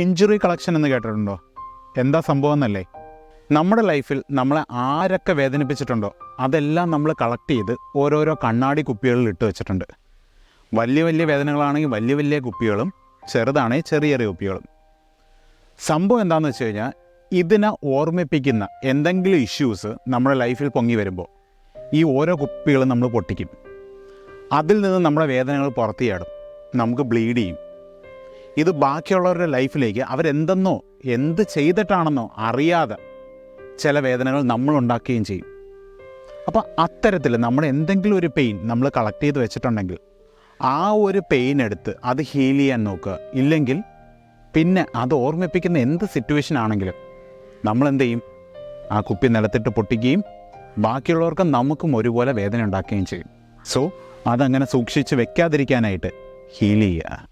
Injury collection എന്ന് കേട്ടിട്ടുണ്ടോ? എന്താ സംഭവം എന്നല്ലേ? നമ്മുടെ ലൈഫിൽ നമ്മളെ ആരൊക്കെ വേദനിപ്പിച്ചിട്ടുണ്ടോ അതെല്ലാം നമ്മൾ കളക്ട് ചെയ്ത് ഓരോരോ കണ്ണാടി കുപ്പികളിൽ ഇട്ട് വെച്ചിട്ടുണ്ട്. വലിയ വലിയ വേദനകളാണെങ്കിൽ വലിയ വലിയ കുപ്പികളും, ചെറുതാണെങ്കിൽ ചെറിയ ചെറിയ കുപ്പികളും. സംഭവം എന്താണെന്ന് വെച്ച് കഴിഞ്ഞാൽ, ഇതിനെ ഓർമ്മിപ്പിക്കുന്ന എന്തെങ്കിലും ഇഷ്യൂസ് നമ്മുടെ ലൈഫിൽ പൊങ്ങി വരുമ്പോൾ ഈ ഓരോ കുപ്പികളും നമ്മൾ പൊട്ടിക്കും. അതിൽ നിന്ന് നമ്മുടെ വേദനകൾ പുറത്തു ചാടും, നമുക്ക് ബ്ലീഡ് ചെയ്യും. ഇത് ബാക്കിയുള്ളവരുടെ ലൈഫിലേക്ക് അവരെന്തെന്നോ എന്ത് ചെയ്തിട്ടാണെന്നോ അറിയാതെ ചില വേദനകൾ നമ്മളുണ്ടാക്കുകയും ചെയ്യും. അപ്പോൾ അത്തരത്തിൽ നമ്മൾ എന്തെങ്കിലും ഒരു പെയിൻ നമ്മൾ കളക്ട് ചെയ്ത് വെച്ചിട്ടുണ്ടെങ്കിൽ ആ ഒരു പെയിൻ എടുത്ത് അത് ഹീൽ ചെയ്യാൻ നോക്കുക. ഇല്ലെങ്കിൽ പിന്നെ അത് ഓർമ്മിപ്പിക്കുന്ന എന്ത് സിറ്റുവേഷൻ ആണെങ്കിലും നമ്മളെന്ത് ചെയ്യും? ആ കുപ്പി നിലത്തിട്ട് പൊട്ടിക്കുകയും ബാക്കിയുള്ളവർക്കും നമുക്കും ഒരുപോലെ വേദന ഉണ്ടാക്കുകയും ചെയ്യും. സോ അതങ്ങനെ സൂക്ഷിച്ച് വെക്കാതിരിക്കാനായിട്ട് ഹീൽ ചെയ്യുക.